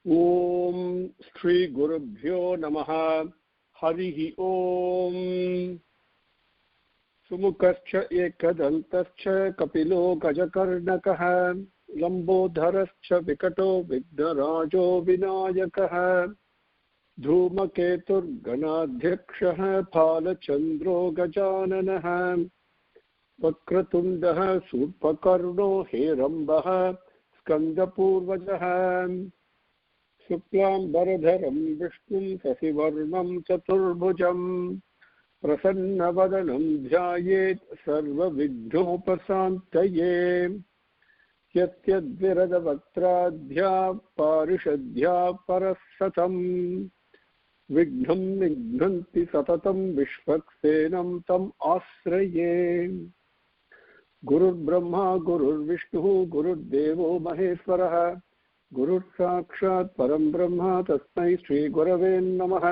ओम श्री गुरुभ्यो नमः। हरिः ओम। सुमुखश्च एकदन्तश्च कपिलो गजकर्णकः लम्बोदरश्च विकटो विघ्नराजो विनायकः धूमकेतुर्गणाध्यक्षः फालचन्द्रो गजाननः वक्रतुण्डः शूर्पकर्णो हेरम्बः स्कन्दपूर्वजः शुक्लाम्बरधरं विष्णुं शशिवर्णं चतुर्भुजं प्रसन्नवदनं ध्यायेत् सर्वविघ्नोपशान्तये यद्विरदवक्त्राद्या पारिषद्या परस्सतं विघ्नं निघ्नन्ति सततं विश्वक्सेनं तम् आश्रये। गुरुर्ब्रह्मा गुरुर्विष्णुः गुरुर्देवो महेश्वरः गुरुर्साक्षात् परं ब्रह्म तस्मै श्रीगुरवे नमः।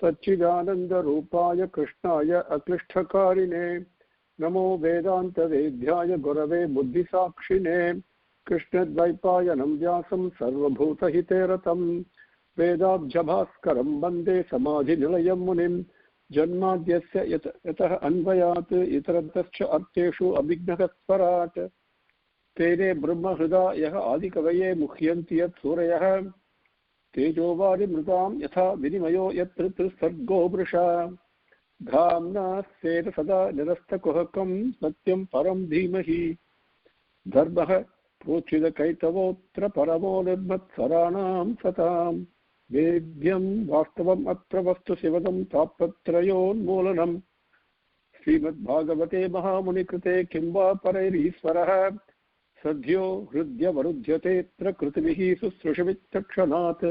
सच्चिदानन्दरूपाय कृष्णाय अक्लिष्टकारिणे नमो वेदान्तवेद्याय गुरवे बुद्धिसाक्षिणे कृष्णद्वैपायनं व्यासं सर्वभूतहिते रतं वेदाब्जभास्करं वन्दे समाधिनिलयं मुनिं जन्माद्यस्य यतः अन्वयात् इतरतश्च अर्थेषु अभिघ्नकस्वराट् तेने ब्रह्महृदायः आदिकवये मुह्यन्ति यत् सूरयः तेजोवारिमृतां यथा विनिमयो यत्र सर्गो वृषा धाम्ना स्वेन सदा निरस्तकुहकं सत्यं परं धीमहि धर्मः प्रोचितकैतवोऽत्र परमो निर्मत्सराणां सतां वेद्यं वास्तवम् अत्र वस्तु शिवदं तापत्रयोन्मूलनं श्रीमद्भागवते महामुनिकृते किं वा परैरीश्वरः सद्यो हृद्यवरुध्यतेऽत्र कृतिभिः शुश्रूषवित्तक्षणात्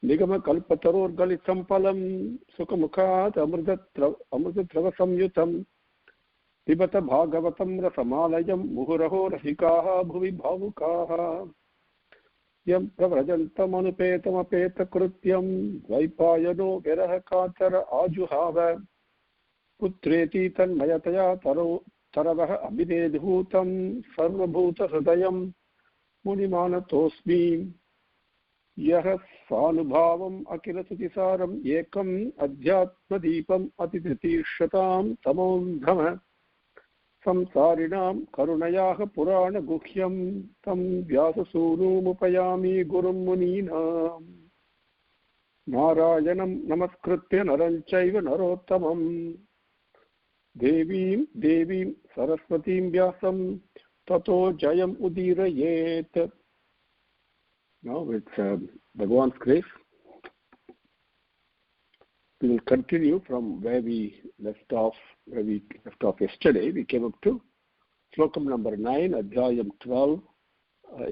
निगमकल्पतरोर्गलितं फलं सुखमुखात् अमृतद्रवसंयुतं पिबत भागवतं रसमालयं मुहुरहो रसिकाः भुवि भावुकाः यं प्रव्रजन्तमनुपेतमपेतकृत्यं द्वैपायनो विरहकातर आजुहाव पुत्रेति तन्मयतया तरवः अभिनेधूतं सर्वभूतहृदयं मुनिमानतोऽस्मि यः स्वानुभावम् अखिलसुतिसारम् एकम् अध्यात्मदीपम् अतिथितीर्षतां तमोन्धम संसारिणां करुणयाः पुराणगुह्यं तं व्याससूनुमुपयामि गुरुं मुनीनां नारायणं नमस्कृत्य नरं चैव नरोत्तमम् देवीं सरस्वतीं व्यासं ततो जयम् उदीरयेत्. Now it's Bhagwan's grace. We will continue from where we left off yesterday. We came up to Slokam number 9, Adhyayam 12,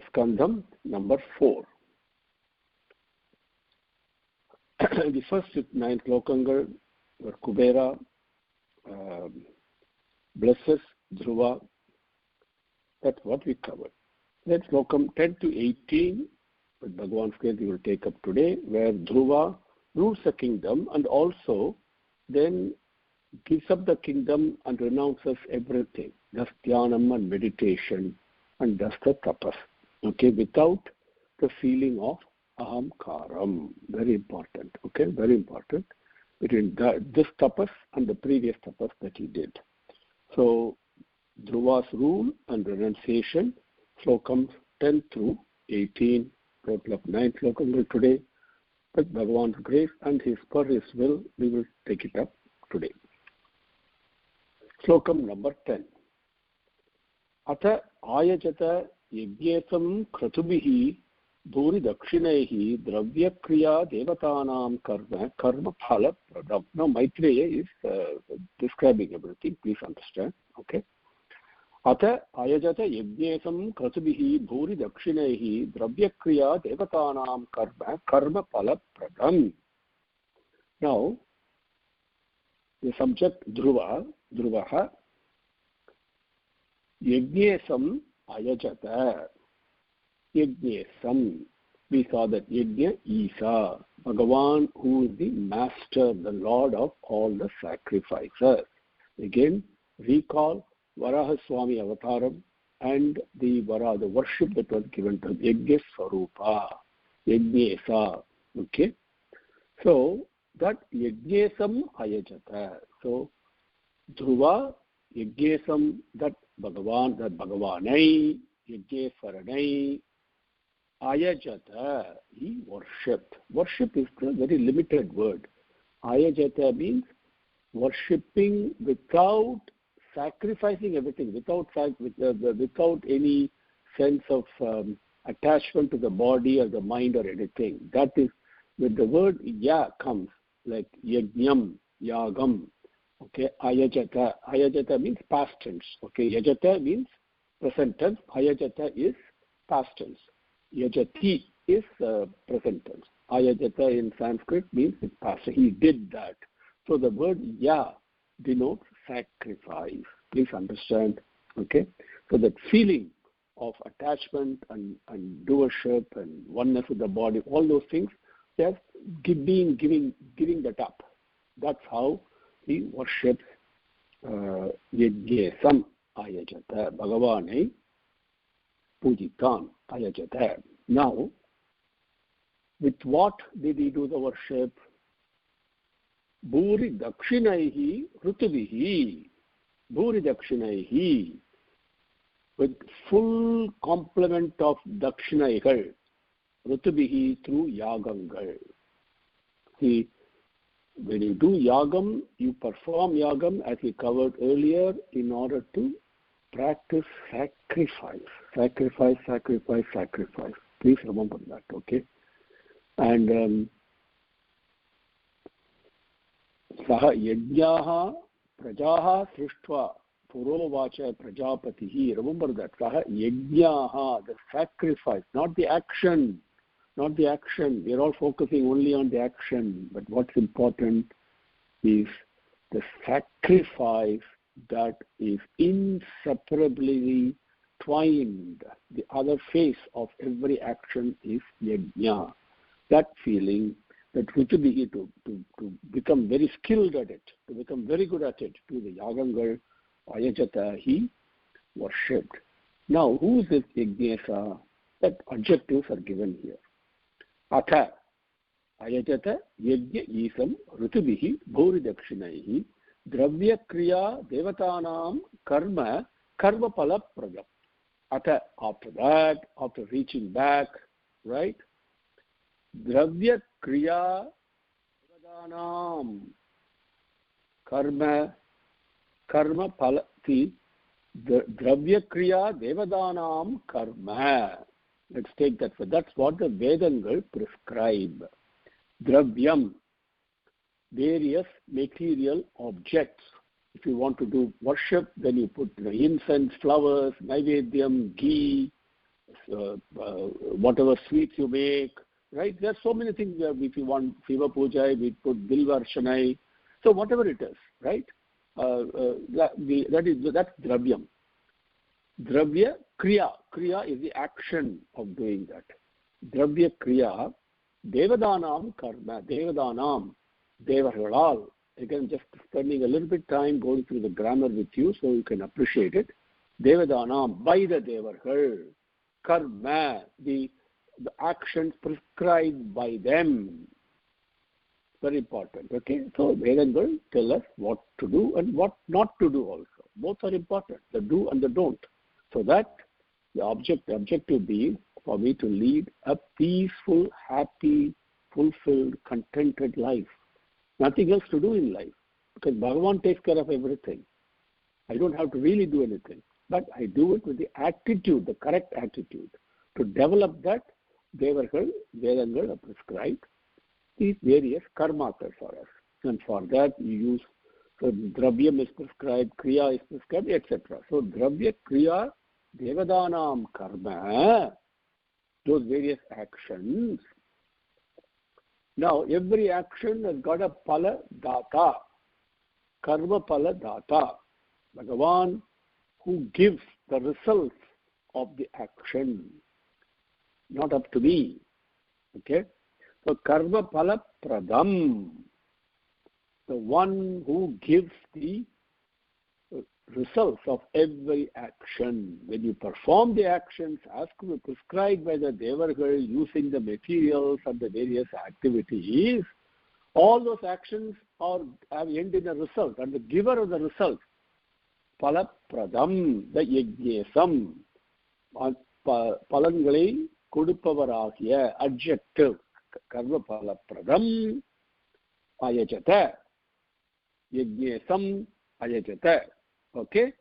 Skandham number 4. The first 9 Slokangal were Kubera blesses Dhruva. That's what we covered. Then Slokam 10 to 18, with Bhagwan's grace, we will take up today, where Dhruva rules the kingdom and also then gives up the kingdom and renounces everything, does dhyanam and meditation and does the tapas, okay, without the feeling of ahamkaram. Very important, okay, very important, between this tapas and the previous tapas that he did. So Dhruva's rule and renunciation, Slokams 10 through 18, total of 9 Slokams today. With Bhagavan's grace and per his will, we will take it up today. Slokam number 10. Atha ayajata yajnesam kratubhihi dhuri dakshinaihi dravyakriya devatanam karma phala pradam. Now Maitreya is describing everything. Please understand. Okay. Atha ayajata yajnesam kratubihi bhuri dakshinaihi dravyakriya devatanam karma phala pradam. Now, the subject Dhruvaha yajnesam ayajata. Yajnesam. We saw that Yajna Isa, Bhagavan, who is the master, the lord of all the sacrifices. Again, recall Varaha Swami Avataram and the worship that was given to Yajna Swarupa. Yajnesa. Okay. So that Yajnesam ayajata. So Dhruva Yajnesam, that Bhagavanai, Yajneswaranai, ayajata, he worshipped. Worship is a very limited word. Ayajata means worshipping without sacrificing everything, without any sense of attachment to the body or the mind or anything. That is, when the word ya comes, like yajnam, yagam, okay, ayajata. Ayajata means past tense. Okay, yajata means present tense. Ayajata is past tense. Yajati is present tense. Ayajata in Sanskrit means it's past. He did that. So the word ya denotes sacrifice. Please understand. Okay. So that feeling of attachment and doership and oneness with the body, all those things, just giving that up. That's how he worships Yajnesam ayajata. Bhagavanai pujitan ayajata. Now, with what did he do the worship? Bhuri dakshinaihi rutubihi. Bhuri dakshinaihi. With full complement of dakshinaigal. Rutubihi through yagangal. See, when you do yagam, you perform yagam as we covered earlier in order to practice sacrifice. Sacrifice. Please remember that, okay? And saha yajnaha prajaha srishtva purovacha prajapatihi. Remember that. Saha yajnaha, the sacrifice, not the action. Not the action. We are all focusing only on the action. But what's important is the sacrifice that is inseparably twined. The other face of every action is yajna. That feeling, that rutubihi, to become very skilled at it, to become very good at it, to the yagangal ayajata, he worshipped. Now, who is this Yajnesa? That adjectives are given here. Atha ayajata yajna isam rutubihi bhuri dakshinaihi dravya kriya devatanam karma pala prajam. Atha, after that, after reaching back, right? Dravya kriya devatanam karma pala. See, the dravya kriya devatanam karma. Let's take that. That's what the Vedangal prescribe. Dravyam, various material objects. If you want to do worship, then you put the incense, flowers, naivedyam, ghee, whatever sweets you make, right? There are so many things. If you want Shiva Puja, we put Bilvarshanai. So whatever it is, right? That's Dravyam. Dravya kriya. Kriya is the action of doing that. Dravya kriya, devadanam karma. Devadanam, devargalal. Again, just spending a little bit time going through the grammar with you so you can appreciate it. Devadanam, by the devargal. Karma, the actions prescribed by them. Very important. Okay, so Vedangal tell us what to do and what not to do also. Both are important, the do and the don't. So that the objective being for me to lead a peaceful, happy, fulfilled, contented life. Nothing else to do in life, because Bhagavan takes care of everything. I don't have to really do anything, but I do it with the attitude, the correct attitude. To develop that, Vedangal are prescribed these various karmas for us. And for that you use, so dravyam is prescribed, kriya is prescribed, etc. So dravya, kriya, devadanam karma, those various actions. Now every action has got a pala data, karma pala data, Bhagavan who gives the results of the action, not up to me. Okay? So karma pala pradam, the one who gives the results of every action. When you perform the actions as prescribed by the Devargal using the materials and the various activities, all those actions have end in a result, and the giver of the result, Palapradam, the Yajnesam, Palangalai Kodupavaragiya, adjective, Karma Palapradam, Ayajata, Yajnesam, Ayajata. Okay?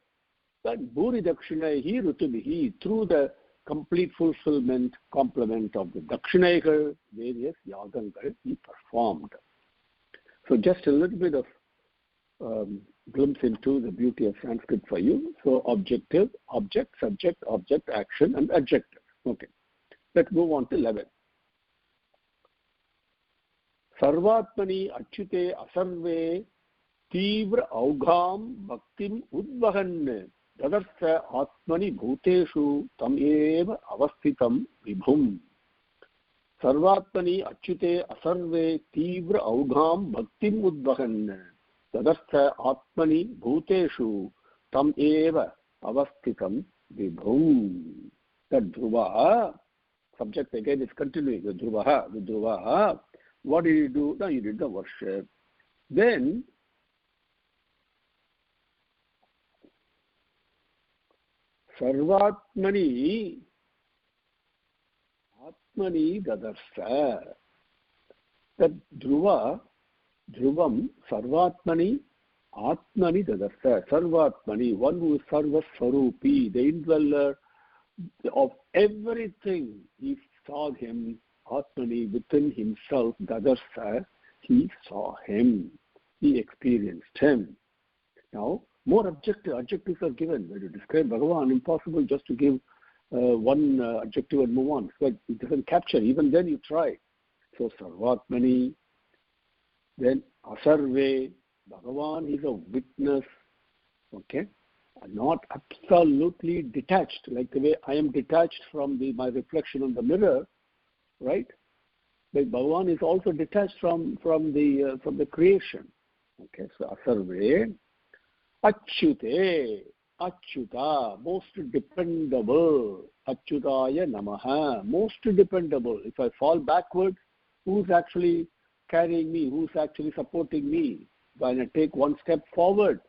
But Bhuri Dakshinaihi Rutubihi, through the complete fulfillment, complement of the Dakshinaigal, various yagangal he performed. So just a little bit of glimpse into the beauty of Sanskrit for you. So objective, object, subject, object, action, and adjective. Okay. Let's move on to 11. Sarvatmani achyute asarve तीव्र औघाम भक्तिम उद्वहन् तदर्थ आत्मनि भूतेषु तम एव अवस्थितं विभुम. सर्वात्मनि अच्युते असर्वे तीव्र औघाम भक्तिम उद्वहन् तदर्थ आत्मनि भूतेषु तम एव अवस्थितं विभुम. The Dhruva, subject again is continuing. The Dhruva, what did you do? Now you did the worship. Then Sarvatmani Atmani Dadarsa. That Dhruvam Sarvatmani Atmani Dadarsa. Sarvatmani, one who is Sarva Swarupi, the indweller of everything. He saw him, Atmani, within himself, Dadarsa, he saw him, he experienced him. Now, more adjectives are given. When you describe Bhagavan, impossible just to give one adjective and move on. So it doesn't capture. Even then you try. So Sarvatmani, then Asarve, Bhagavan is a witness, okay? Not absolutely detached, like the way I am detached from my reflection on the mirror, right? But Bhagavan is also detached from the creation. Okay, so Asarve. Achyute, Achyuta, most dependable. Achyutaya Namaha, most dependable. If I fall backwards, who's actually carrying me? Who's actually supporting me? When I take one step forward,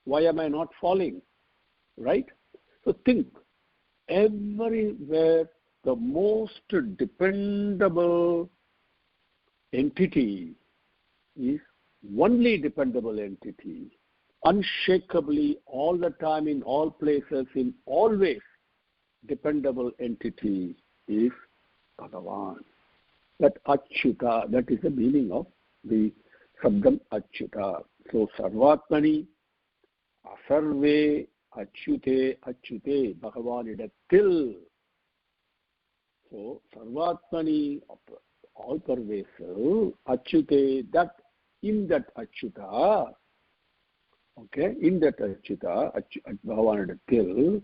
why am I not falling? Right? So think, everywhere the most dependable entity is only dependable entity. Unshakably, all the time, in all places, in always, dependable entity is Bhagavan. That Achyuta, that is the meaning of the Sabdam Achyuta. So, Sarvatmani, Asarve, Achyute, Achyute, Bhagavan idatil. So, Sarvatmani, all pervasive, Achyute, that in that Achyuta, okay, in that Achyuta, Bhagavan idatil,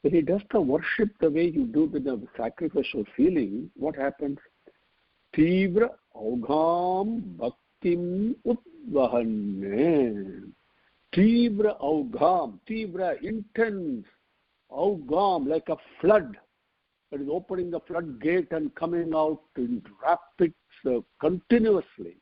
when he does the worship the way you do with the sacrificial feeling, what happens? Tivra augam bhaktim udvahanne. Tivra augam, tivra, intense, augam, like a flood that is opening the floodgate and coming out in rapid, continuously.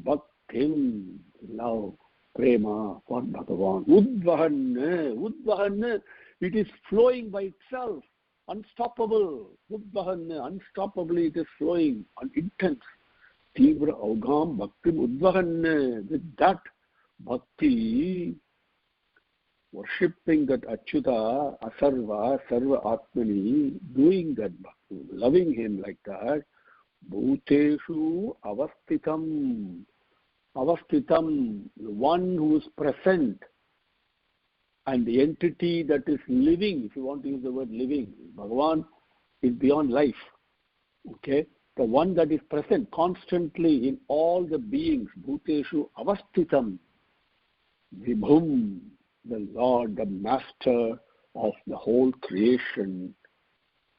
Bhaktim, love, prema for Bhagavan. Udvahanne, udvahanne, it is flowing by itself, unstoppable. Udvahanne, unstoppably it is flowing, intense. Tivra augam bhaktim udvahanne. With that bhakti, worshipping that Achyuta, Asarva, Sarva Atmani, doing that bhakti, loving him like that, Bhuteshu avastitam. Avastitam, the one who is present, and the entity that is living, if you want to use the word living, Bhagavan is beyond life. Okay? The one that is present constantly in all the beings, Bhuteshu avastitam, Vibhum, the Lord, the Master of the whole creation.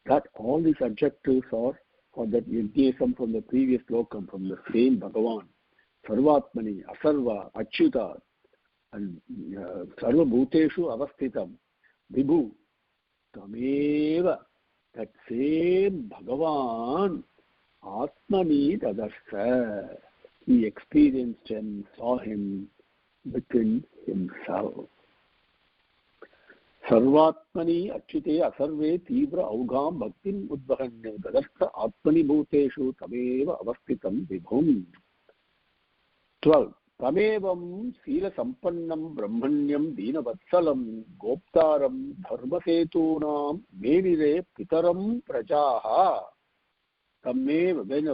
That all these adjectives are for that Yajnesam from the previous lokam, from the same Bhagavan. Sarvatmani, Asarva, Achyuta, and sarva bhuteshu avasthitam vibhu tameva, that same Bhagavan atmani tadarsa, he experienced him, saw him within himself. Sarvatmani achyute asarve tibra augam bhaktim udvahanyam tadarsa atmani bhuteshu tameva avasthitam vibhum. 12. Tamevam sila sampannam brahmanyam dinavatsalam goptaram dharmasetunam menire pitaram prajaha. Tamev, when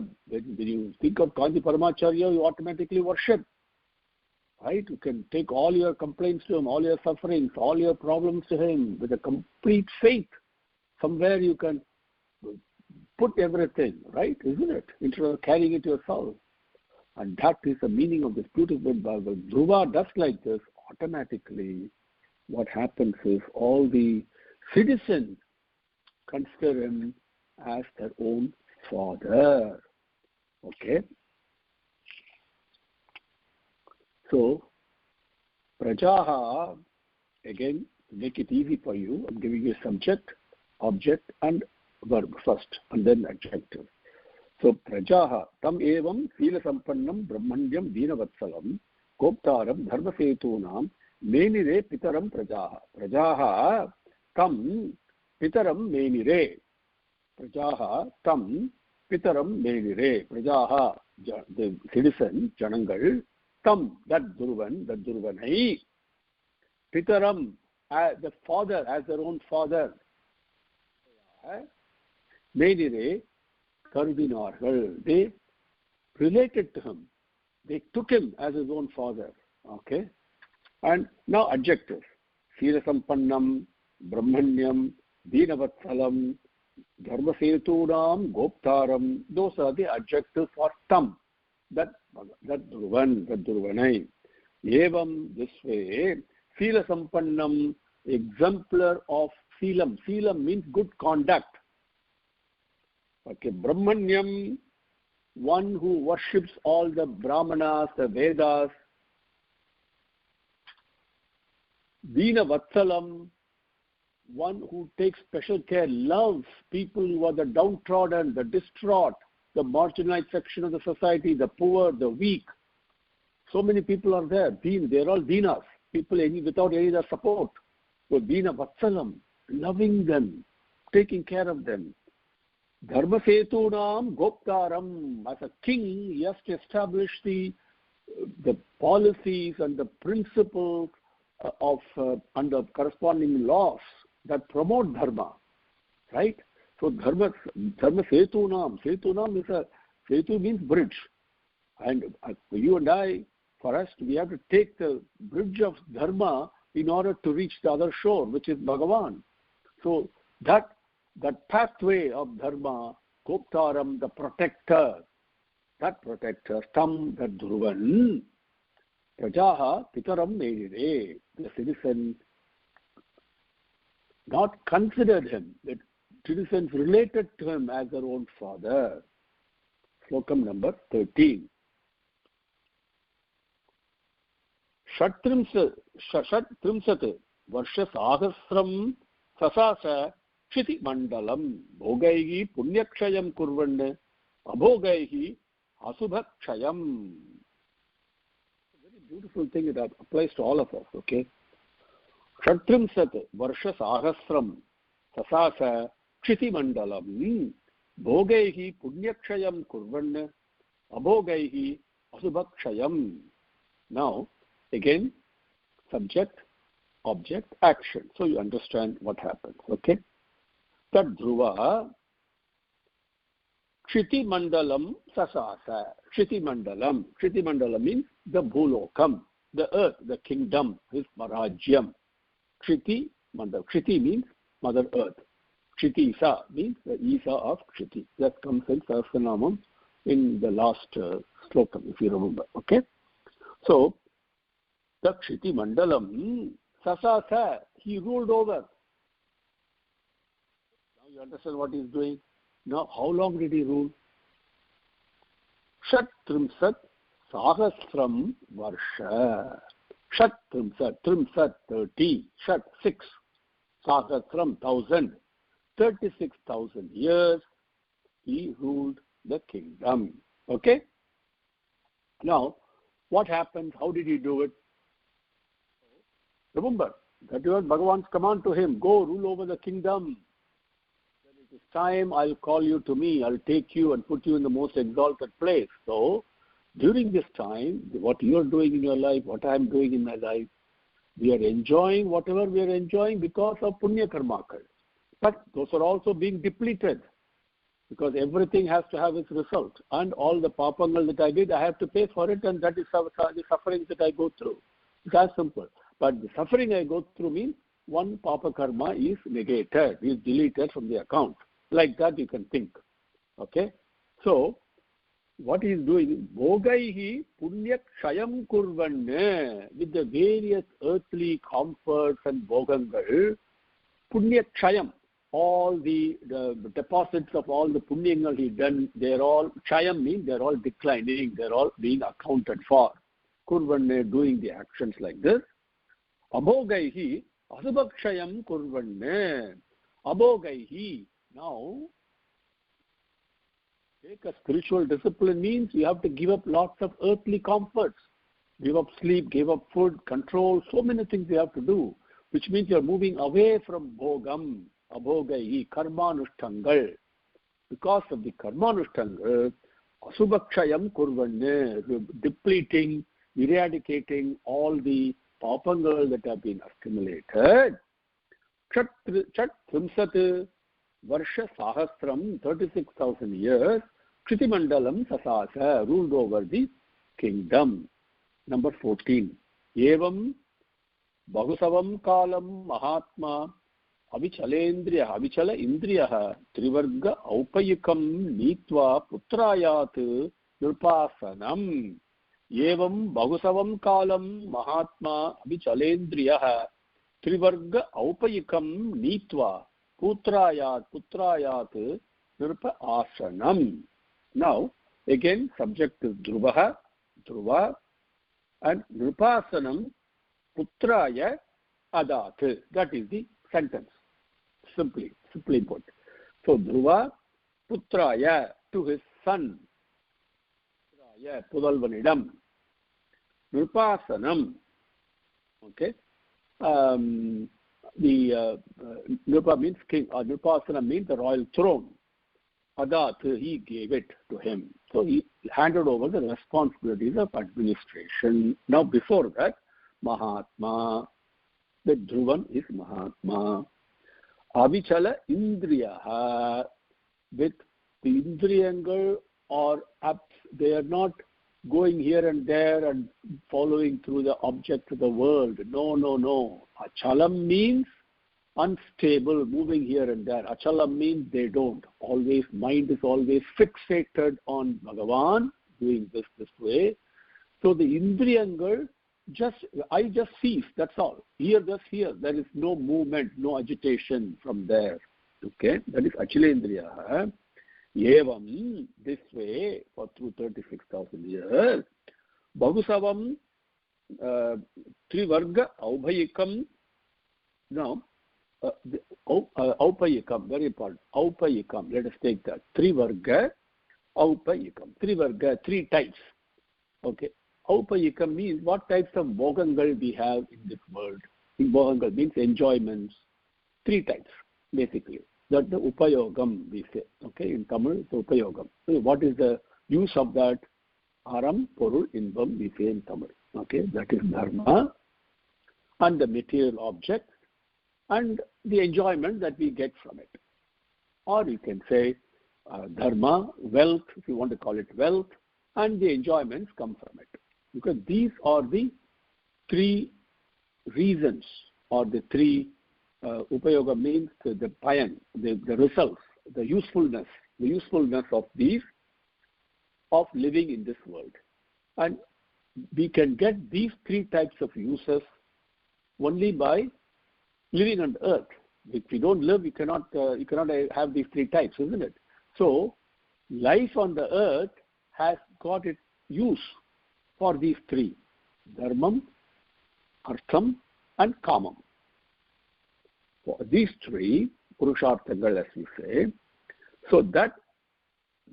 you think of Kanti Paramacharya, you automatically worship. Right? You can take all your complaints to him, all your sufferings, all your problems to him with a complete faith. Somewhere you can put everything, right? Isn't it? Instead of carrying it yourself. And that is the meaning of this beautiful Bible. Dhruva does like this. Automatically, what happens is all the citizens consider him as their own father. Okay? So, Prajaha, again, to make it easy for you, I'm giving you subject, object, and verb first, and then adjective. So, Prajaha, tam evam sila sampannam brahmanyam dinavatsalam goptaram dharmasetunam menire pitaram prajaha. Prajaha tam pitaram menire. Prajaha tam pitaram menire. Prajaha, the citizen, janangal, tam, that Dhruvanai, pitaram, the father, as their own father. Menire, Karudinargal, they related to him. They took him as his own father. Okay? And now adjectives. Sila Sampannam, Brahmanyam, Dinavatsalam, Dharmasetunam, Goptaram. Those are the adjectives for tam. That Dhruvanai. Evam, this way. Sila Sampannam, exemplar of Seelam. Seelam means good conduct. Okay, Brahmanyam, one who worships all the Brahmanas, the Vedas. Dina Vatsalam, one who takes special care, loves people who are the downtrodden, the distraught, the marginalized section of the society, the poor, the weak. So many people are there. They're all Dinas, people without any other support. So Dina Vatsalam, loving them, taking care of them. Dharmasetunam Goptaram, as a king, he has to establish the policies and the principles of and the corresponding laws that promote dharma, right? So dharma setunam is setu means bridge, and you and I, for us, we have to take the bridge of dharma in order to reach the other shore, which is Bhagavan. So that pathway of dharma, Goptaram, the protector, tam, that Dhruvan, Prajaha, Pitaram Menire, the citizen, not considered him, the citizens related to him as their own father. Slokam number 13. Shatrimsat Varsha Sahasram Sasasa Kshiti Mandalam Bhogaihi Punyakshayam Kurvan Abhogaihi Asubhakshayam. Very beautiful thing that applies to all of us, okay? Shatrimsat Varsha Sahasram Sasasa Kshiti Mandalam Bhogaihi Punyakshayam Kurvan Abhogaihi Asubhakshayam. Now, again, subject, object, action. So you understand what happens, okay? Tad Dhruva Kshiti Mandalam Sasasa. Kshiti Mandalam means the Bhulokam, the earth, the kingdom, his Marajyam. Kshiti Mandalam. Kshiti means Mother Earth. Kshiti Isa means the Isa of Kshiti. That comes in Sahasranamam in the last slokam, if you remember, okay? So, the Kshiti Mandalam Sasasa, he ruled over. Now you understand what he's doing. Now, how long did he rule? Shat Trimsat Sahasram Varsha. Shat Trimsat 30, Shat 6, Sahasram 1000, 36,000 years he ruled the kingdom. Okay? Now, what happened? How did he do it? Remember, that was Bhagavan's command to him, go rule over the kingdom. When it is time, I'll call you to me, I'll take you and put you in the most exalted place. So, during this time, what you are doing in your life, what I am doing in my life, we are enjoying whatever we are enjoying because of Punya Karmakal. But those are also being depleted because everything has to have its result. And all the papangal that I did, I have to pay for it, and that is the suffering that I go through. It's as simple. But the suffering I go through means one papa karma is negated, is deleted from the account. Like that you can think. Okay? So, what he is doing, Bhogaihi Punya Kshayam Kurvanne, with the various earthly comforts and Bhogangal, Punya Kshayam, all the deposits of all the Punyangal he done, they're all, Kshayam means they're all declining, they're all being accounted for. Kurvanne, doing the actions like this. Abhogaihi Asubhakshayam Kurvanne. Abhogaihi, now, take a spiritual discipline means you have to give up lots of earthly comforts. Give up sleep, give up food, control, so many things you have to do, which means you're moving away from bhogam, abhogai, karmanushthangal. Because of the karmanushthangal, asubhakshayam kurvanne, depleting, eradicating all the papangal that have been accumulated. Chat trimsat Varsha Sahasram, 36,000 years, Kritimandalam Sasasa, ruled over the kingdom. Number 14. Evam Bahusavam Kalam Mahatma Avichala Indriyaha Trivarga Aupayikam Nitva Putrayat Nirpasanam. Evam Bahusavam Kalam Mahatma Avichalendriyaha Trivarga Aupayikam Nitva Putrayat Nirpa Asanam. Now, again, subject is Dhruva, and Nirpasanam Putraya Adat. That is the sentence. Simply put. So, Dhruva Putraya, to his son. Putraya, Pudalvanidam. Nirpasanam. Okay. The Nirpa means king, or Nirpasana means the royal throne. Adat, he gave it to him. So he handed over the responsibilities of administration. Now before that, Mahatma, the Dhruvan is Mahatma. Avichala Indriyaha, with the Indriyangal or apps, they are not going here and there and following through the object of the world. No. Achalam means unstable, moving here and there. Achalam means they don't. Always, mind is always fixated on Bhagavan, doing this way. So the Indriyangal, I just cease, that's all. Here. There is no movement, no agitation from there. Okay, that is Achalendriya. Evam, this way, for through 36,000 years, Bahusavam Trivarga Aubhayikam. Now, Aupayikam, very important. Aupayikam, let us take that. Trivarga Aupayikam. Trivarga, three types. Okay. Aupayikam means what types of bhogangal we have in this world. In bhogangal means enjoyments. Three types, basically. That's the upayogam, we say. Okay, in Tamil, it's upayogam. So what is the use of that? Aram, porul, inbam, we say in Tamil. Okay, that is dharma and the material object and the enjoyment that we get from it. Or you can say dharma, wealth, if you want to call it wealth, and the enjoyments come from it. Because these are the three reasons, or the three upayoga means the payan, the results, the usefulness of these, of living in this world. And we can get these three types of uses only by living on earth. If we don't live, you cannot have these three types, isn't it? So, life on the earth has got its use for these three: dharmam, artham, and kamam. For these three, purusharthangal as we say, so that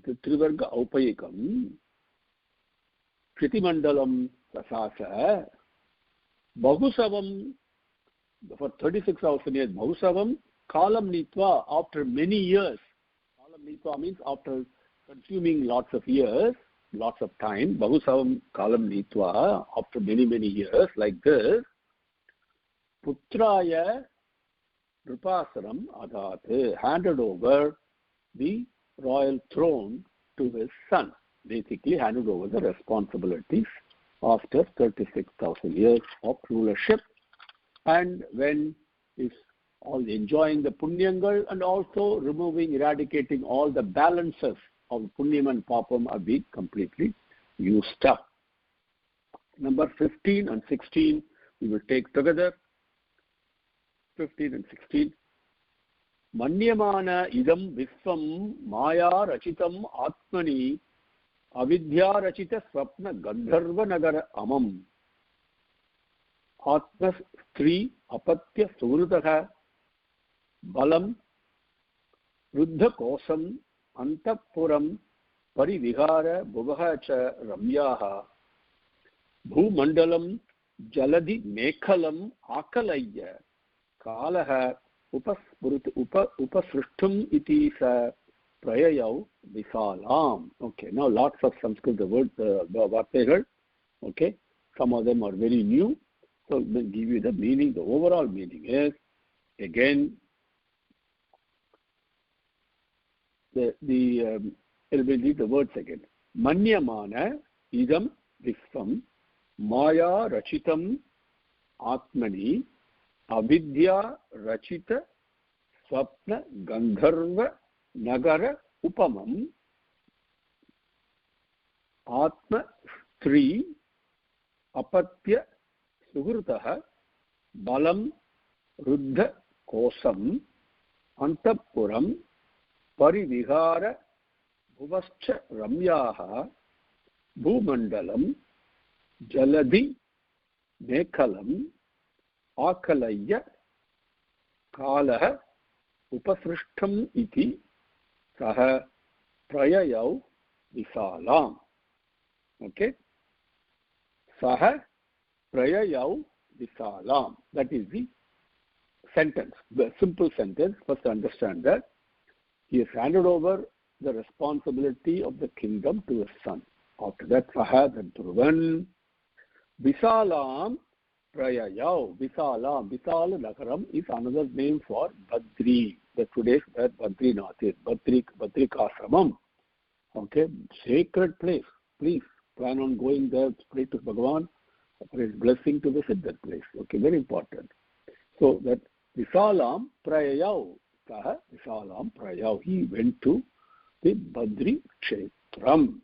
the Trivarga Aupayikam, Kritimandalam Sasasa, Bahusavam, for 36,000 years, Bahusavam, Kalam Nitva, after many years. Kalam Nitva means after consuming lots of years, lots of time. Bahusavam Kalam Nitva, after many, many years, like this. Putraya Nrupasaram Adat, handed over the royal throne to his son. Basically handed over the responsibilities after 36,000 years of rulership. And when he's all enjoying the punyangal and also eradicating all the balances of punyam and papam are being completely used up. Number 15 and 16 we will take together. 15 and 16. Manyamana idam visvam maya rachitam atmani avidya rachita swapna gandharva nagara amam atma stri apatya surutaha balam ruddha kosam antapuram parivihara bhuvaha cha ramyaha bhumandalam jaladi mekhalam akalayya kalaha upasrishtum iti sa prayayau visalam. Okay, now lots of Sanskrit words, vartegal. Okay, some of them are very new. So we'll give you the meaning. The overall meaning is, again, we'll read the words again. Manyamana idam visvam maya rachitam atmani avidya rachita swapna gandharva nagara upamam atma stri apatya suhrutah balam ruddha kosam antapuram parivihara bhuvascha ramyaha bhumandalam jaladi mekhalam akalayya kalaha upasrishtam iti saha prayayau visalam. Okay, saha prayayau visalam. That is the sentence, the simple sentence. First understand that he has handed over the responsibility of the kingdom to his son. After that, saha, then Dhruvan, visalam prayayau. Visalam, Visala Nagaram is another name for Badri. The today's Badrinath is Badrikashramam. Okay, sacred place. Please plan on going there, pray to Bhagavan for his blessing to visit that place. Okay, very important. So that Visalam Prayayau, Saha Visalam Prayayau, he went to the Badri Kshetram,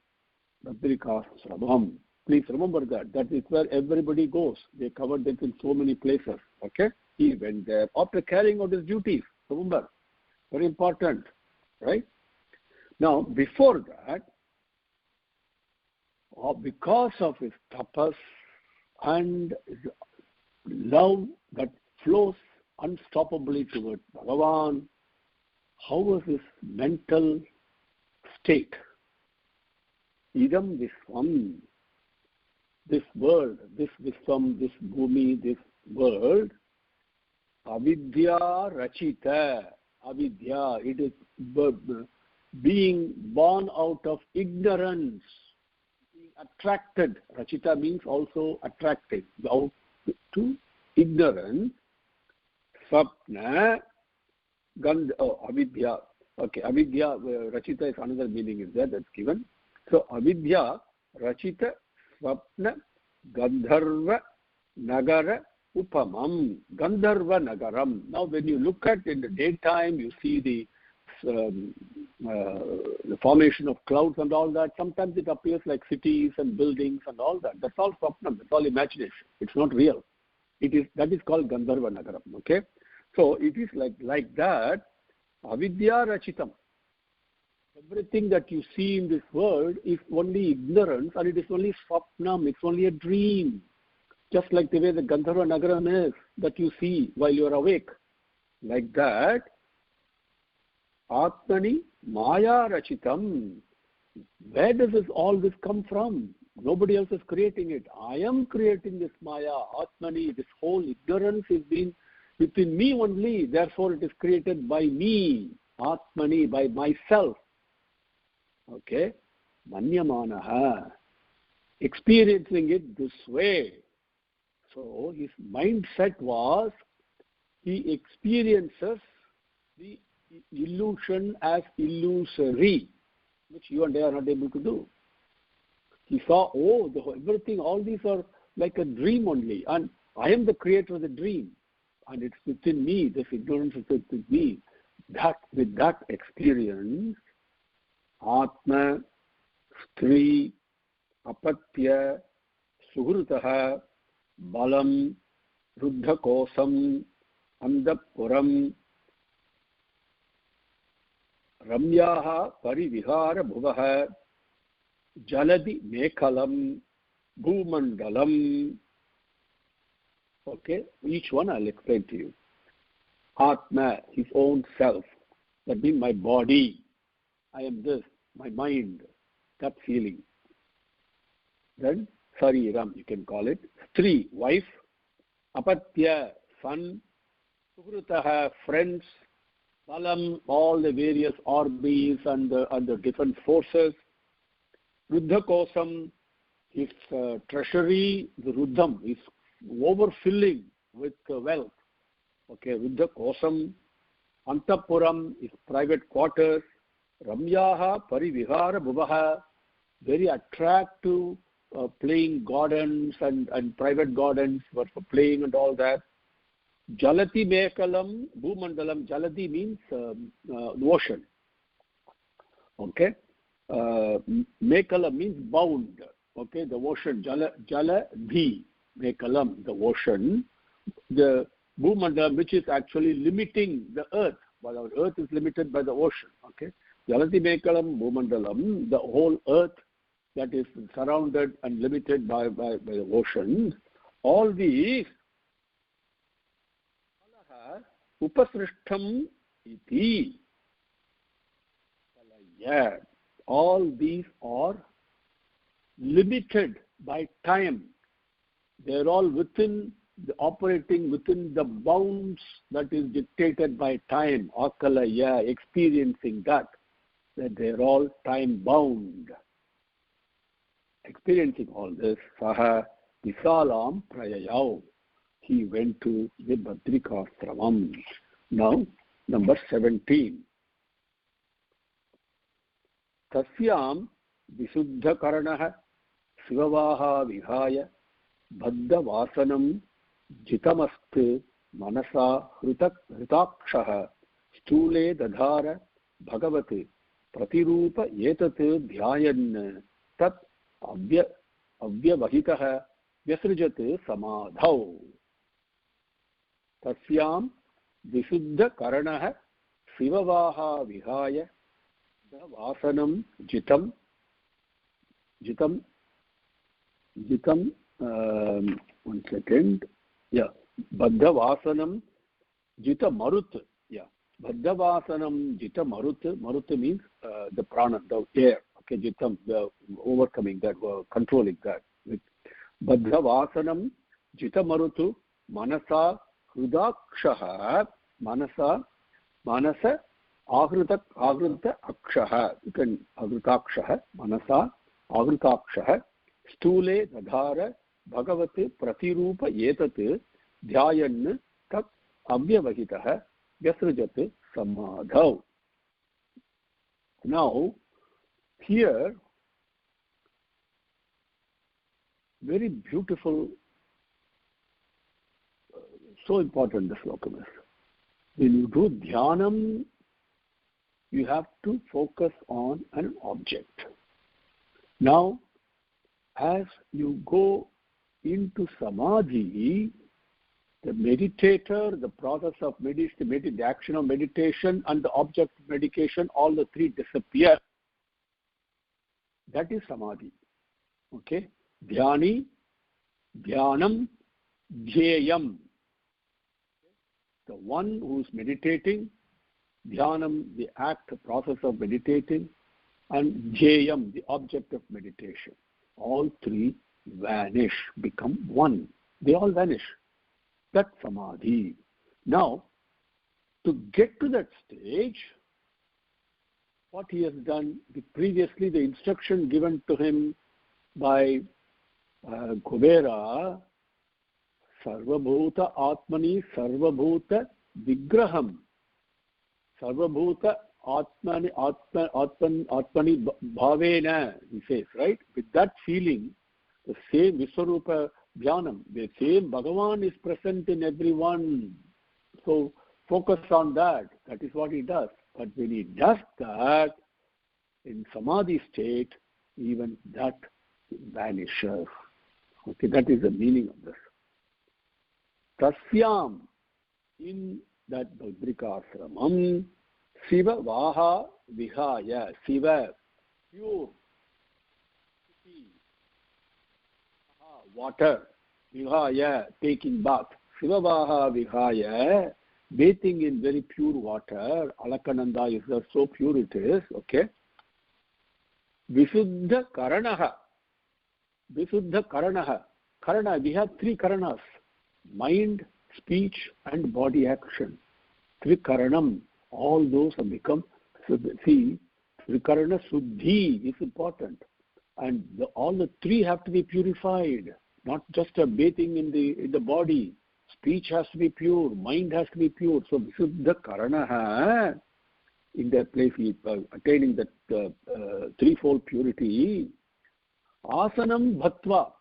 Badrikashramam. Please remember that. That is where everybody goes. They covered it in so many places. Okay, he went there after carrying out his duties. Remember, very important, right? Now, before that, because of his tapas and his love that flows unstoppably towards Bhagavan, how was his mental state? Idam Viswam, this world, this Viswam, this Bhumi, this world, avidya rachita, avidya, it is being born out of ignorance, being attracted. Rachita means also attracted, out to ignorance. Swapna, avidya. Okay, avidya, rachita is another meaning is there, that's given. So, avidya, rachita, swapna, gandharva, nagara, upamam, gandharva nagaram. Now, when you look at in the daytime, you see the formation of clouds and all that. Sometimes it appears like cities and buildings and all that. That's all swapnam. That's all imagination. It's not real. That is called Gandharva Nagaram. Okay, so it is like that. Avidya rachitam. Everything that you see in this world is only ignorance, and it is only swapnam. It's only a dream. just like the way the Gandharva Nagaram is that you see while you are awake. Like that, Atmani Maya Rachitam. Where does all this come from? Nobody else is creating it. I am creating this Maya, Atmani. This whole ignorance is being within me only. Therefore, it is created by me, Atmani, by myself. Okay? Manyamanaha. Experiencing it this way. So, his mindset was, he experiences the illusion as illusory, which you and I are not able to do. He saw, everything, all these are like a dream only, and I am the creator of the dream, and it's within me, this ignorance is within me. With that experience, Atma, Stri, Apatya, Suhrutaha, Balam, Ruddha Kosam, Andapuram, Ramyaha Parivihara Bhuvaha, Jaladi Mekalam, Bhumandalam. Okay, each one I'll explain to you. Atma, his own self, that means my body. I am this, my mind, that feeling. Then Sariram, you can call it. Stri, wife. Apatya, son. Suhrutaha, friends. Balam, all the various armies and the different forces. Ruddha Kosam, his treasury, the Ruddham, is overfilling with wealth. Okay, Ruddha Kosam. Antapuram, his private quarters. Ramyaha Parivihara Bhuvaha, very attractive playing gardens and private gardens for playing and all that. Jalati Mekalam, Bhumandalam. Jalati means the ocean. Okay. Mekala means bound. Okay, the ocean. Jaladhi Mekalam, the ocean. The Bhumandalam, which is actually limiting the earth. But our earth is limited by the ocean. Okay. Jalati Mekalam, Bhumandalam, the whole earth that is surrounded and limited by the oceans. All these Upasrishtam iti. All these are limited by time. They are all operating within the bounds that is dictated by time. Akalaya, experiencing that they are all time bound. Experiencing all this, Saha Visalam Prayayau. He went to the Badrikashramam. Now, number 17. Tasyam Visuddhakaranaha Sivavaha Vihaya Baddha Vasanam Jitamastu Manasa Hritakshaha Stule Dadhara Bhagavati Pratirupa Yetat Dhyayan Tat Avyavahitaha Vyasrijat Samadhau. Tasyam Visuddha Karanaha Sivavaha Vihaya Vasanam Jitam one second. Yeah. Baddha Vasanam Jita Marut. Yeah. Baddha Vasanam Jita Marut. Marut means the prana, the air. Okay, Jitam, the overcoming that, controlling that. Baddha Vasanam Jita Marutu Manasa Hrudakshaha Manasa Agrita Akshaha. You can Agritakshaha Manasa Agritakshaha Stule Dadhara Bhagavati Pratirupa Yetat Dhyayan Tat Avyavahitaha Vyasrajat Samadhau. Now, here, very beautiful, so important this slokam is. When you do dhyanam, you have to focus on an object. Now, as you go into samadhi, the meditator, the process of meditation, the action of meditation and the object of meditation, all the three disappear. That is samadhi. Okay? Dhyani, dhyanam, Dhyayam, the one who is meditating, Dhyanam, the act, the process of meditating, and Dhyayam, the object of meditation. All three vanish, become one. They all vanish. That's Samadhi. Now, to get to that stage, what he has done, previously the instruction given to him by Kubera, Sarvabhuta Atmani Sarvabhuta Vigraham. Sarvabhuta Atmani Bhavena, he says, right? With that feeling, the same Viswarupa Dhyanam, the same Bhagavan is present in everyone. So focus on that. That is what he does. But when he does that, in Samadhi state, even that vanishes. Okay, that is the meaning of this. Tasyam, in that Badrikashramam, Siva Vaha Vihaya, Siva, pure, water, Vihaya, taking bath, Siva Vaha Vihaya, bathing in very pure water, Alakananda is there, so pure it is, okay. Visuddha Karanaha, Visuddha Karanaha, Karana, we have three Karanas, mind, speech and body action. Trikaranam, all those have become, see, Trikarana Suddhi is important. And all the three have to be purified, not just a bathing in the body. Speech has to be pure, mind has to be pure. So Visuddha Karanaha, in that place, attaining that threefold purity. Asanam Bhatva,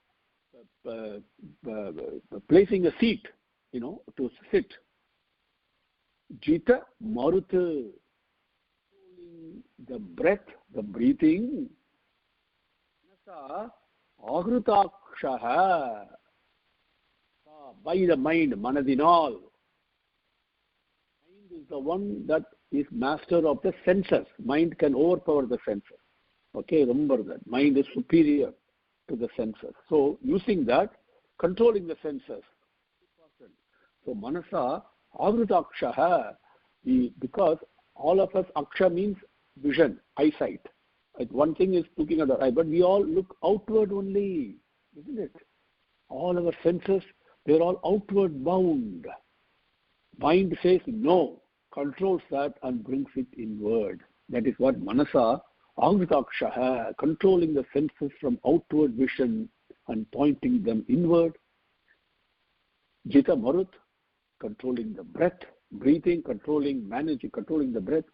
placing a seat, to sit. Jita Maruta, the breath, the breathing. Agrutakshaha, by the mind, Manadinal. Mind is the one that is master of the senses. Mind can overpower the senses. Okay, remember that. Mind is superior to the senses. So, using that, controlling the senses. So, Manasa, Agrutakshaha, because all of us, Aksha means vision, eyesight. One thing is looking at the eye, but we all look outward only, isn't it? All our senses, they're all outward bound. Mind says no, controls that and brings it inward. That is what Manasa, Agrutakshaha, controlling the senses from outward vision and pointing them inward. Jita Marut, controlling the breath, breathing, managing, controlling the breath.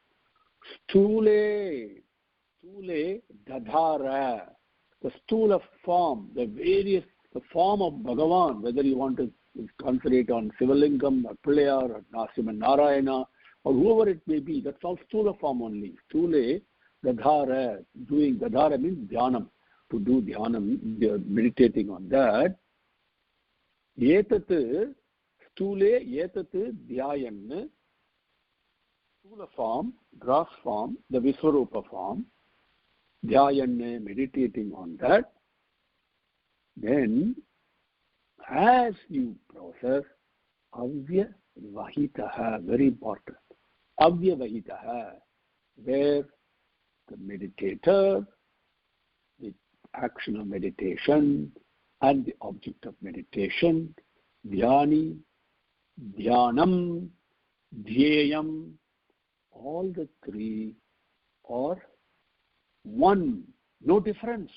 Stule Dadhara, the stula form, the form of Bhagavan, whether you want to concentrate on Sivalingam or Pilayar or Narasimha Narayana or whoever it may be, that's all stula form only. Stule Dadhara, doing Dadhara means Dhyanam, to do Dhyanam, meditating on that. Yetat Stule Yetat Dhyayan, stula form, gross form, the Viswarupa form, Dhyayan, meditating on that. Then, as you process, Avya Vahitaha, very important. Avya Vahitaha, where the meditator, the action of meditation, and the object of meditation, Dhyani, Dhyanam, Dhyayam, all the three are one, no difference.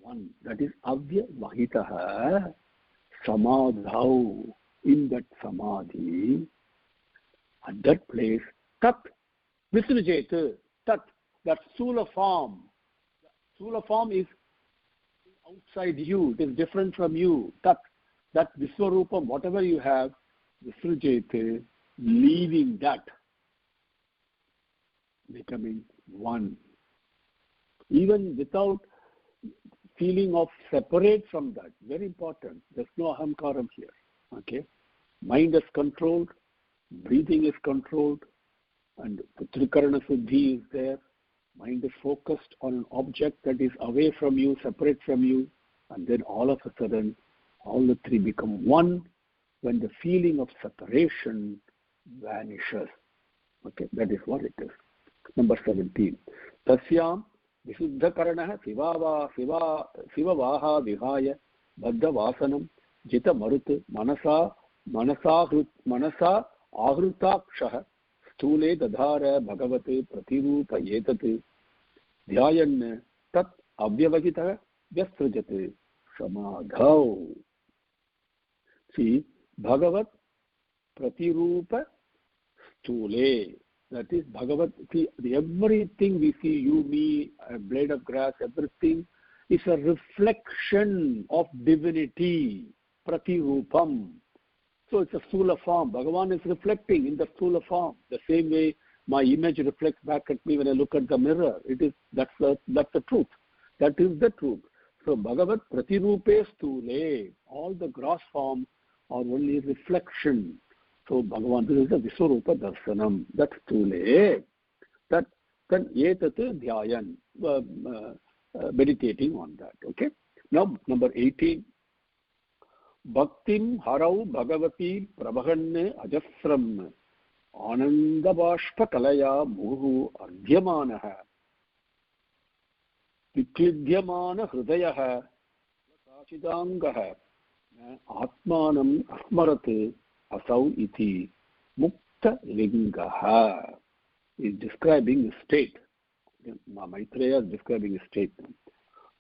One, that is Avya Vahitaha, Samadhau, in that Samadhi, at that place, Tat, Visrujeta, Tat, that Sula form. Sula form is outside you, it is different from you. Tat, that Viswarupam, whatever you have, Visrujeta, leaving that, becoming one. Even without feeling of separate from that, very important. There's no ahamkaram here. Okay, mind is controlled, breathing is controlled, and Trikarana Suddhi is there. Mind is focused on an object that is away from you, separate from you, and And then all of a sudden, all the three become one when the feeling of separation vanishes. Okay, that is what it is. Number 17. Tasyam Visuddhakaranah Sivavaha Vihaya Baddha Vasanam Jita Marut Manasa Ahrutakshah Stule Dadhara Bhagavate Pratirupa Yetate Dhyayan Tat Avyavahita Vyasrajate Samadhau. See, Bhagavat Pratirupa Stule. That is Bhagavat. See, everything we see, you, me, a blade of grass, everything is a reflection of divinity. Pratirupam. So it's a stula form. Bhagavan is reflecting in the stula form. The same way my image reflects back at me when I look at the mirror. That's the truth. That is the truth. So Bhagavat Pratirupe Stule. All the gross forms are only reflection. So Bhagavan, this is the Visurupa Darsanam. That's Stule. Then Etat Dhyayan. Meditating on that. Okay. Now number 18. Bhaktim Harau Bhagavati Prabhaganne Ajasram Anandabashpa Kalaya Muhu Ardhyamanaha Viklidhyamana Hridayaha Kachidangaha Atmanam Asmarate Asau Iti Mukta Lingaha is describing a state. Maitreya is describing a state.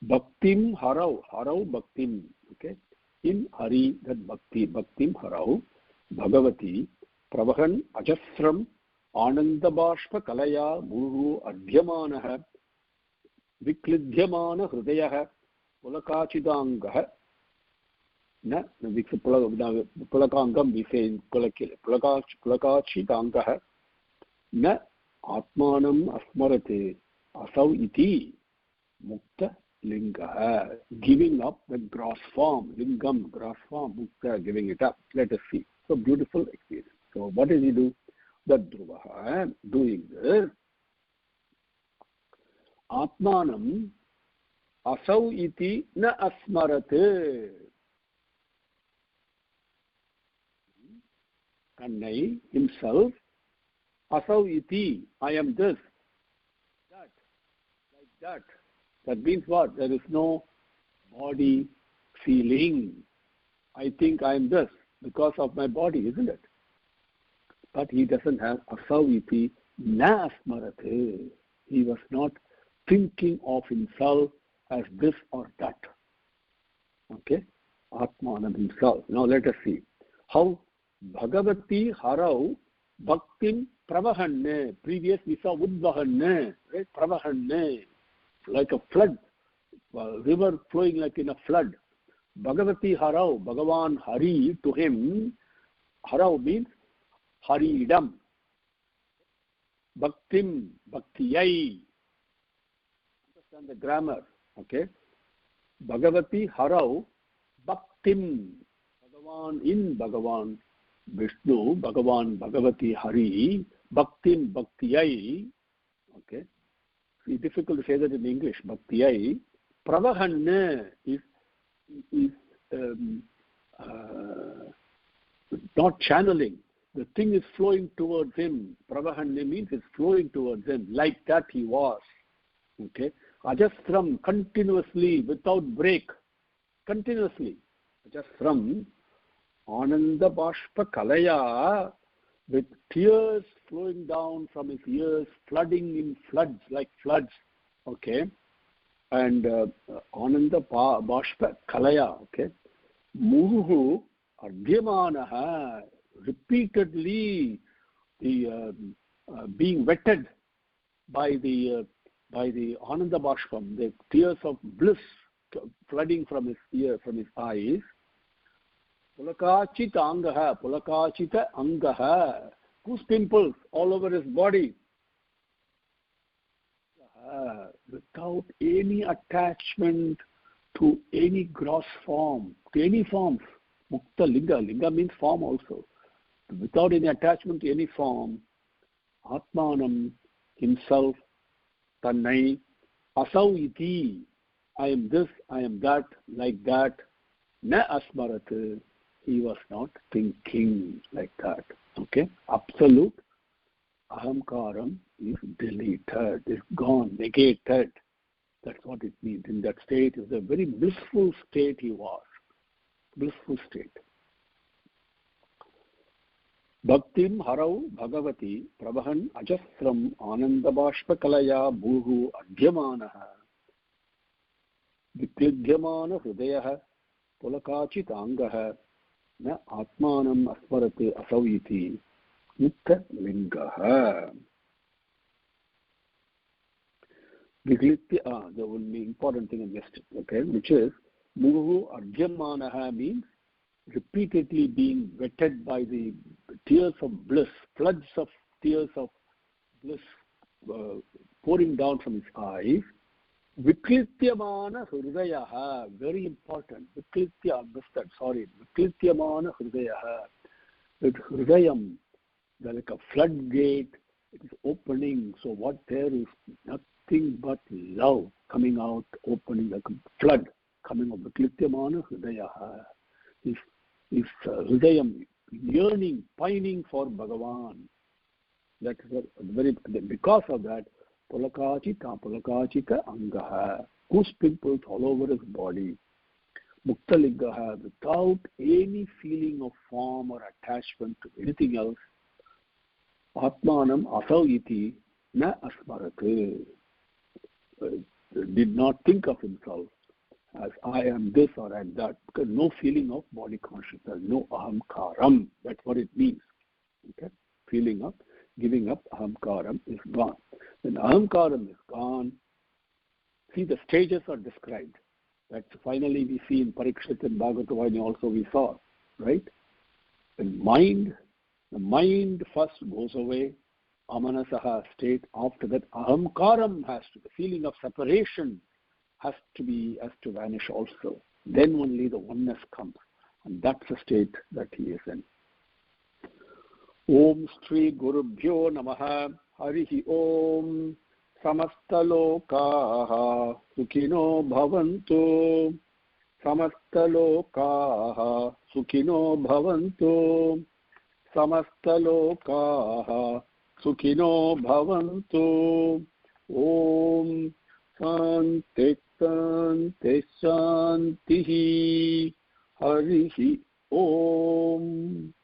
Bhaktim Harau Bhaktim. Okay. In Hari, that Bhaktim Harau, Bhagavati, Pravahan Ajasram, Anandabashpa Kalaya, Muru Adhyamanaha, Viklidhyamana Hridayaha, Pulakachidangaha, Pulakangam, we say in Pulakachidangaha, Na Atmanam Asmarate, Asau Iti, Mukta Linga, giving up the gross form, lingam, gross form, mukta, giving it up. Let us see. So beautiful experience. So what does he do? That Dhruva, doing this. Atmanam asau iti na asmarate. Kannai, himself, asau iti, I am this, that, like that. That means what? There is no body feeling. I think I am this because of my body, isn't it? But he doesn't have asaviti na asmarate. He was not thinking of himself as this or that. Okay? Atmanam himself. Now let us see. How Bhagavati Harau Bhaktim Pravahanne. Previous we saw Udvahanne. Right? Pravahanne. Like a flood, river flowing like in a flood. Bhagavati Harau, Bhagavan Hari, to him, Harau means Haridam. Bhaktim, Bhaktiyai. Understand the grammar, okay? Bhagavati Harau, Bhaktim. Bhagavan in Bhagavan Vishnu, Bhagavan Bhagavati Hari, Bhaktim, Bhaktiyai, okay? It's difficult to say that in English. Bhaktiyai, Pravahanne is not channeling. The thing is flowing towards him. Pravahanne means it's flowing towards him. Like that he was. Okay. Ajasram, continuously, without break. Continuously. Ajasram, Ananda Bashpa Kalaya, with tears flowing down from his ears, flooding in floods, like floods, okay? And Ananda Bashpa Kalaya, okay? Muruhu Ardhyamanaha, repeatedly being wetted by the Ananda Bashpam, the tears of bliss flooding from his ear, from his eyes. Pulakachita angaha, whose pimples all over his body, without any attachment to any gross form, to any forms. Mukta linga, linga means form also. Without any attachment to any form, Atmanam himself, Tannai, asau iti, I am this, I am that, like that. Na asmarat. He was not thinking like that. Okay? Absolute ahamkaram is deleted, is gone, negated. That's what it means. In that state is a very blissful state he was. Blissful state. Bhaktim harau bhagavati prabhahan ajasram anandabashpakalaya bhuhu adhyamanaha viklidhyamana hridayah pulakachitangaha na atmanam asmarate asaviti yukta lingaha. Viklitya, the only important thing I missed, okay, which is bhuhu adhyamanaha means repeatedly being wetted by the tears of bliss, floods of tears of bliss pouring down from his eyes. Viklityamana hridayaha, very important. Viklitya, missed that, sorry. Viklityamana hridayaha. That hridayam, like a floodgate, it is opening. So what there is nothing but love coming out, opening like a flood coming out. Viklityamana hridayaha. Is hridayam, yearning, pining for Bhagavan. That is very, because of that, pulakachika angaha, goose pimples all over his body, muktaligaha, without any feeling of form or attachment to anything else, atmanam asav iti na asmarate, did not think of himself as I am this or I am that, because no feeling of body consciousness, no ahamkaram. That's what it means. Okay, feeling of giving up ahamkaram is gone. When ahamkaram is gone, see the stages are described. That finally we see in Parikshit and Bhagavatam also we saw, right? The mind first goes away, amanasaha state. After that, ahamkaram has to, the feeling of separation has to vanish also. Then only the oneness comes, and that's the state that he is in. Om Shri Gurubhyo Namaha. Harihi Om. Samastalokaha Sukhino Bhavantu. Samastalokaha Sukhino Bhavantu. Samastalokaha Sukhino Bhavantu. Om Shanti Shanti Shanti. Harihi Om.